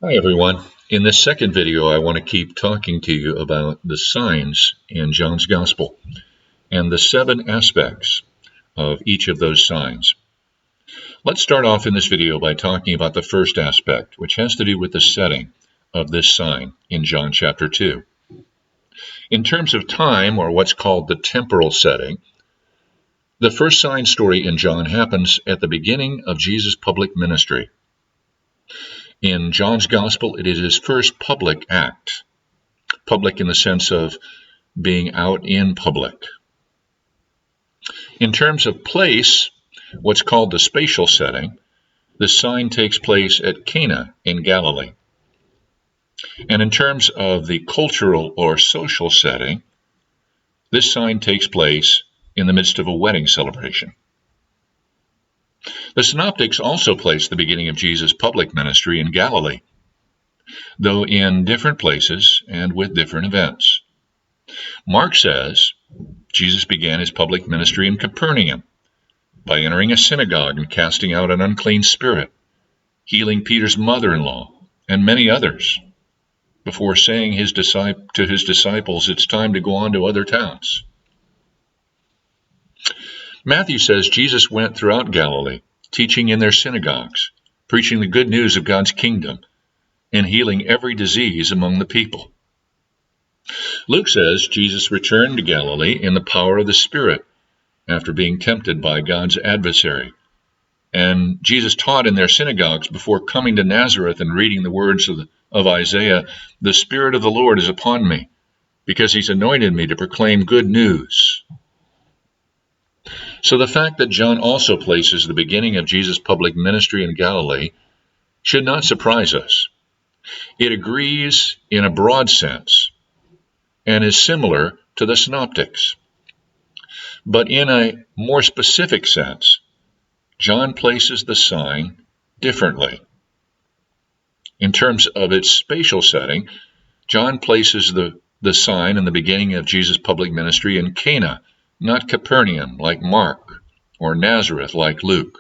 Hi everyone. In this second video, I want to keep talking to you about the signs in John's Gospel and the 7 aspects of each of those signs. Let's start off in this video by talking about the first aspect, which has to do with the setting of this sign in John chapter 2. In terms of time, or what's called the temporal setting, the first sign story in John happens at the beginning of Jesus' public ministry. In John's Gospel, it is his first public act, public in the sense of being out in public. In terms of place, what's called the spatial setting, the sign takes place at Cana in Galilee. And in terms of the cultural or social setting, this sign takes place in the midst of a wedding celebration. The synoptics also place the beginning of Jesus' public ministry in Galilee, though in different places and with different events. Mark says Jesus began his public ministry in Capernaum by entering a synagogue and casting out an unclean spirit, healing Peter's mother-in-law and many others, before saying to his disciples, it's time to go on to other towns. Matthew says Jesus went throughout Galilee, teaching in their synagogues, preaching the good news of God's kingdom, and healing every disease among the people. Luke says Jesus returned to Galilee in the power of the Spirit after being tempted by God's adversary. And Jesus taught in their synagogues before coming to Nazareth and reading the words of Isaiah, "The Spirit of the Lord is upon me, because he's anointed me to proclaim good news." So the fact that John also places the beginning of Jesus' public ministry in Galilee should not surprise us. It agrees in a broad sense and is similar to the synoptics. But in a more specific sense, John places the sign differently. In terms of its spatial setting, John places the sign in the beginning of Jesus' public ministry in Cana, not Capernaum like Mark, or Nazareth like Luke.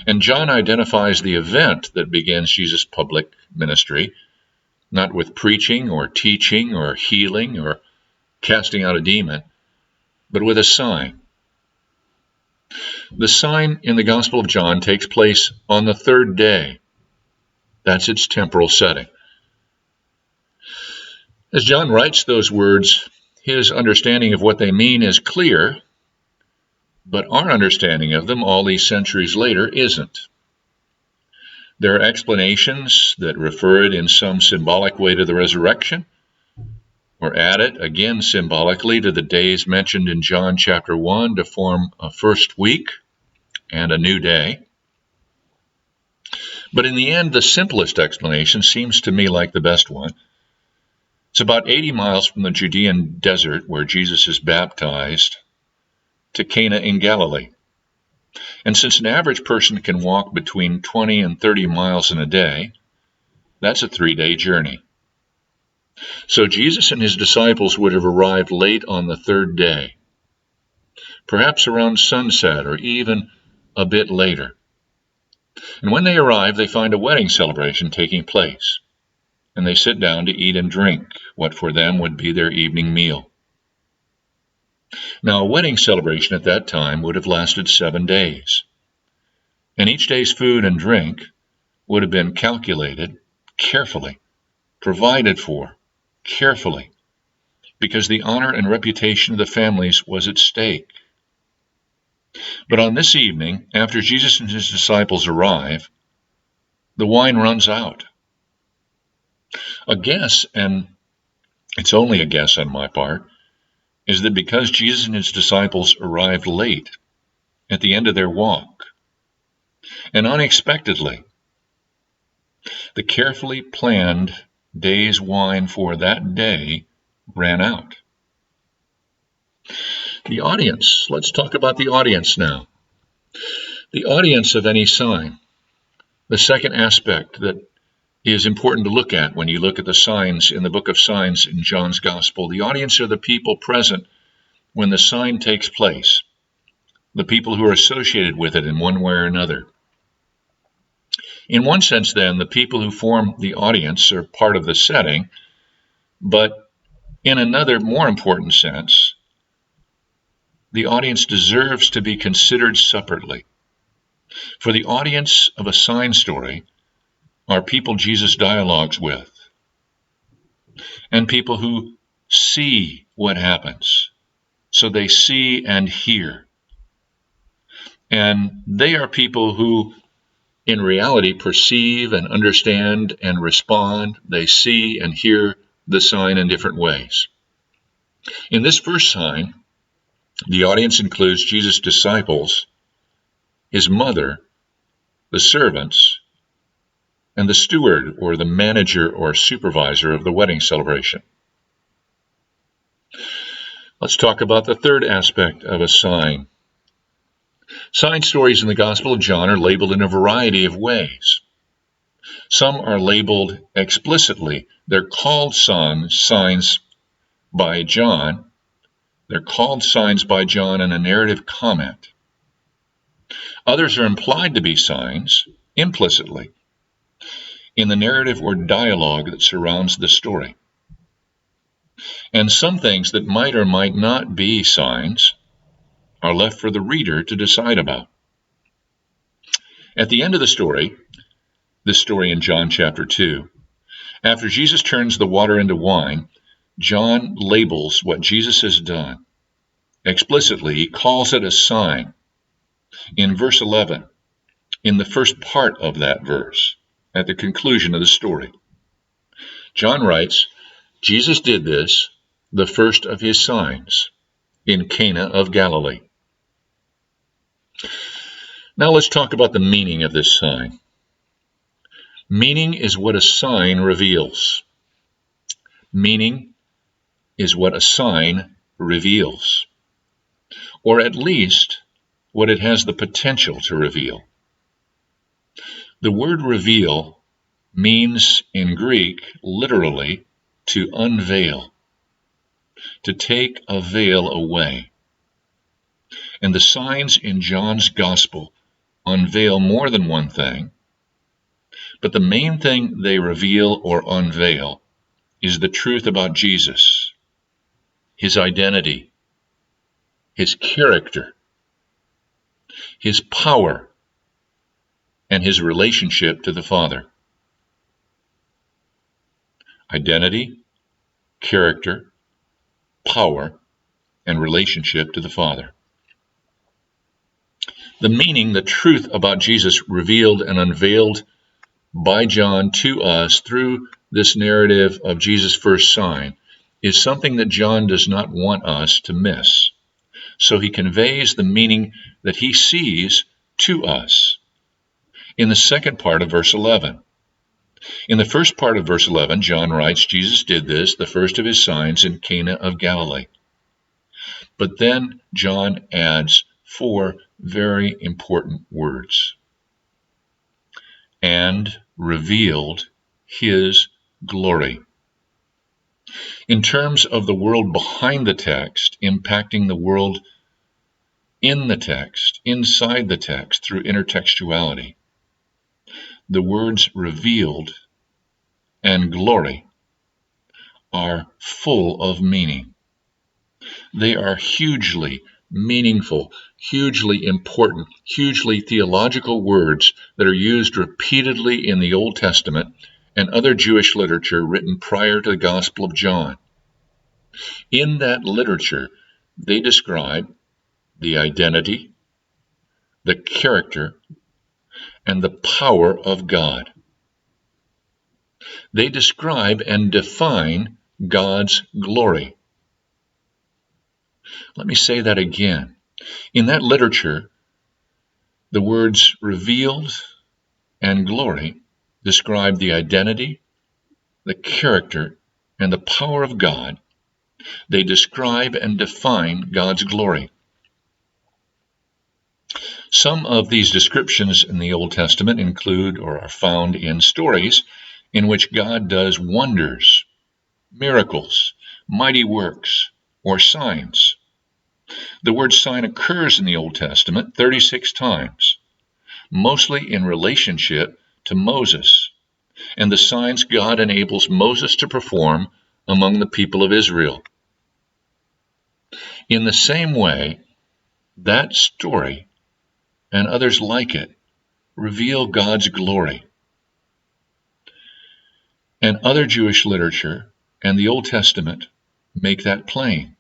And John identifies the event that begins Jesus' public ministry, not with preaching or teaching or healing or casting out a demon, but with a sign. The sign in the Gospel of John takes place on the third day. That's its temporal setting. As John writes those words, his understanding of what they mean is clear, but our understanding of them all these centuries later isn't. There are explanations that refer it in some symbolic way to the resurrection, or add it, again symbolically, to the days mentioned in John chapter 1 to form a first week and a new day. But in the end, the simplest explanation seems to me like the best one. It's about 80 miles from the Judean desert where Jesus is baptized to Cana in Galilee. And since an average person can walk between 20 and 30 miles in a day, that's a 3-day journey. So Jesus and his disciples would have arrived late on the third day, perhaps around sunset or even a bit later. And when they arrive, they find a wedding celebration taking place, and they sit down to eat and drink what for them would be their evening meal. Now, a wedding celebration at that time would have lasted 7 days, and each day's food and drink would have been calculated carefully, provided for carefully, because the honor and reputation of the families was at stake. But on this evening, after Jesus and his disciples arrive, the wine runs out. A guess, and it's only a guess on my part, is that because Jesus and his disciples arrived late at the end of their walk, and unexpectedly, the carefully planned day's wine for that day ran out. The audience. Let's talk about the audience now. The audience of any sign. The second aspect that is important to look at when you look at the signs in the book of signs in John's Gospel. The audience are the people present when the sign takes place, the people who are associated with it in one way or another. In one sense, then, the people who form the audience are part of the setting, but in another, more important sense, the audience deserves to be considered separately. For the audience of a sign story are people Jesus dialogues with, and people who see what happens. So they see and hear. And they are people who, in reality, perceive and understand and respond. They see and hear the sign in different ways. In this first sign, the audience includes Jesus' disciples, his mother, the servants, and the steward or the manager or supervisor of the wedding celebration. Let's talk about the third aspect of a sign. Sign stories in the Gospel of John are labeled in a variety of ways. Some are labeled explicitly. They're called signs by John. They're called signs by John in a narrative comment. Others are implied to be signs implicitly in the narrative or dialogue that surrounds the story. And some things that might or might not be signs are left for the reader to decide about. At the end of the story, this story in John chapter 2, after Jesus turns the water into wine, John labels what Jesus has done. Explicitly, he calls it a sign. In verse 11, in the first part of that verse, at the conclusion of the story, John writes, Jesus did this, the first of his signs, in Cana of Galilee. Now let's talk about the meaning of this sign. Meaning is what a sign reveals. Meaning is what a sign reveals, or at least what it has the potential to reveal. The word reveal means in Greek literally to unveil, to take a veil away. And the signs in John's Gospel unveil more than one thing, but the main thing they reveal or unveil is the truth about Jesus, his identity, his character, his power, and his relationship to the Father. Identity, character, power, and relationship to the Father. The meaning, the truth about Jesus revealed and unveiled by John to us through this narrative of Jesus' first sign is something that John does not want us to miss. So he conveys the meaning that he sees to us in the second part of verse 11. In the first part of verse 11, John writes, Jesus did this, the first of his signs, in Cana of Galilee. But then John adds 4 very important words. And revealed his glory. In terms of the world behind the text, impacting the world in the text, inside the text, through intertextuality, the words revealed and glory are full of meaning. They are hugely meaningful, hugely important, hugely theological words that are used repeatedly in the Old Testament and other Jewish literature written prior to the Gospel of John. In that literature, they describe the identity, the character, and the power of God. They describe and define God's glory. Let me say that again. In that literature, the words revealed and glory describe the identity, the character, and the power of God. They describe and define God's glory. Some of these descriptions in the Old Testament include or are found in stories in which God does wonders, miracles, mighty works, or signs. The word sign occurs in the Old Testament 36 times, mostly in relationship to Moses and the signs God enables Moses to perform among the people of Israel. In the same way, that story and others like it reveal God's glory. And other Jewish literature and the Old Testament make that plain.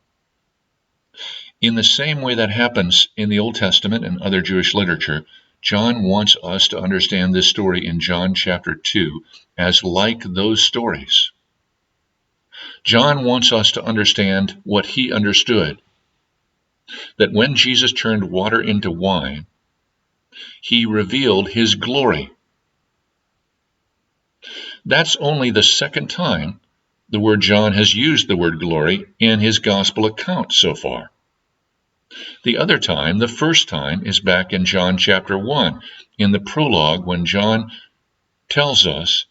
In the same way that happens in the Old Testament and other Jewish literature, John wants us to understand this story in John chapter 2 as like those stories. John wants us to understand what he understood, that when Jesus turned water into wine, he revealed his glory. That's only the second time the word John has used the word glory in his gospel account so far. The other time, the first time, is back in John chapter 1, in the prologue, when John tells us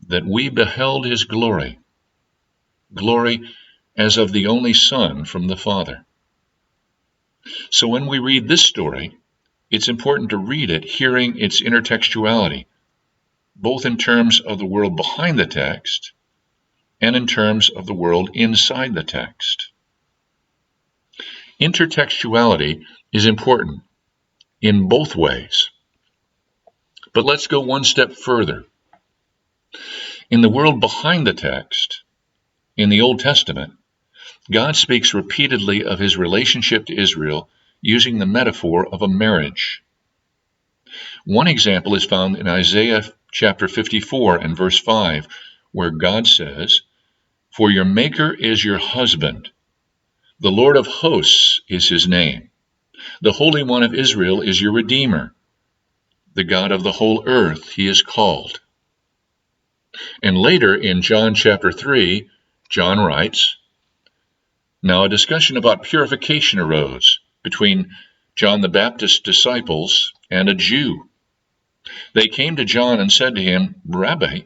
that we beheld his glory, glory as of the only Son from the Father. So when we read this story, it's important to read it hearing its intertextuality, both in terms of the world behind the text and in terms of the world inside the text. Intertextuality is important in both ways. But let's go one step further. In the world behind the text, in the Old Testament, God speaks repeatedly of his relationship to Israel using the metaphor of a marriage. One example is found in Isaiah chapter 54 and verse 5, where God says, "For your Maker is your husband. The Lord of hosts is his name. The Holy One of Israel is your Redeemer. The God of the whole earth he is called." And later in John chapter 3, John writes, "Now a discussion about purification arose between John the Baptist's disciples and a Jew. They came to John and said to him, 'Rabbi,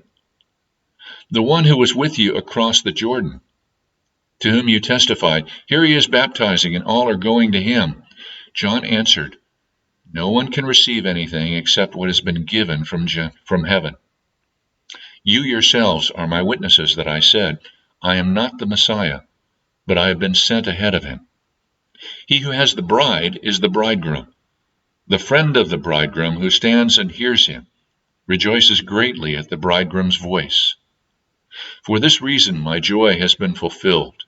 the one who was with you across the Jordan, to whom you testified, here he is baptizing and all are going to him.' John answered, 'No one can receive anything except what has been given from heaven. You yourselves are my witnesses that I said, I am not the Messiah, but I have been sent ahead of him. He who has the bride is the bridegroom. The friend of the bridegroom who stands and hears him rejoices greatly at the bridegroom's voice. For this reason my joy has been fulfilled.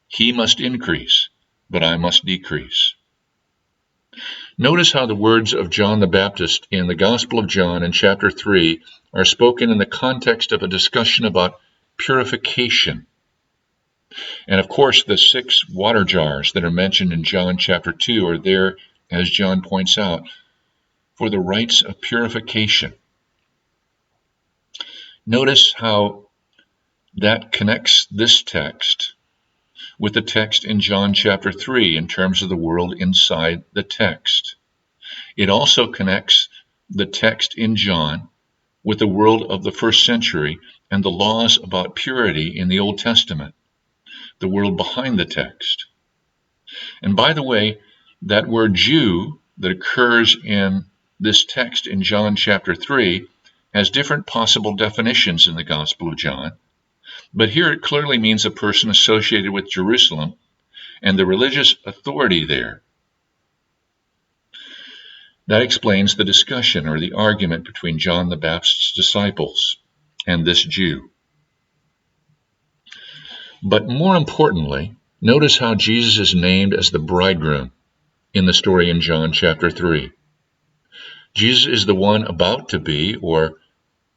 He must increase, but I must decrease." Notice how the words of John the Baptist in the Gospel of John in chapter 3 are spoken in the context of a discussion about purification. And of course, the 6 water jars that are mentioned in John chapter 2 are there, as John points out, for the rites of purification. Notice how that connects this text with the text in John chapter 3 in terms of the world inside the text. It also connects the text in John with the world of the first century and the laws about purity in the Old Testament, the world behind the text. And by the way, that word Jew that occurs in this text in John chapter 3 has different possible definitions in the Gospel of John. But here it clearly means a person associated with Jerusalem and the religious authority there. That explains the discussion or the argument between John the Baptist's disciples and this Jew. But more importantly, notice how Jesus is named as the bridegroom in the story in John chapter 3. Jesus is the one about to be, or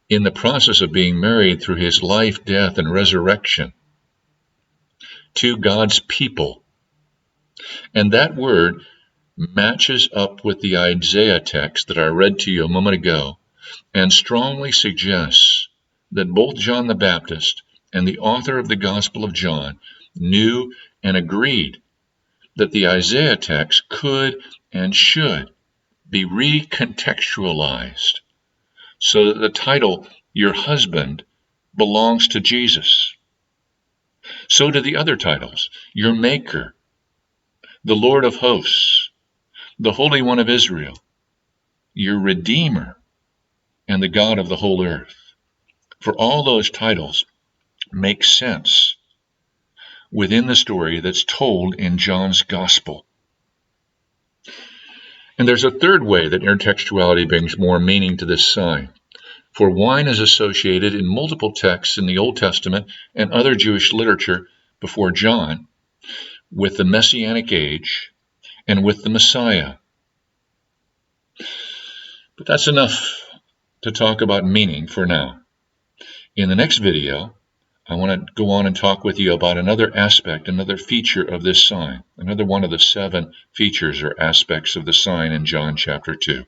in the process of being married through his life, death, and resurrection to God's people. And that word matches up with the Isaiah text that I read to you a moment ago and strongly suggests that both John the Baptist and the author of the Gospel of John knew and agreed that the Isaiah text could and should be recontextualized so that the title, Your Husband, belongs to Jesus. So do the other titles, Your Maker, the Lord of Hosts, the Holy One of Israel, Your Redeemer, and the God of the whole earth. For all those titles make sense within the story that's told in John's Gospel. And there's a third way that intertextuality brings more meaning to this sign. For wine is associated in multiple texts in the Old Testament and other Jewish literature before John with the Messianic age and with the Messiah. But that's enough to talk about meaning for now. In the next video, I want to go on and talk with you about another aspect, another feature of this sign, another one of the 7 features or aspects of the sign in John chapter 2.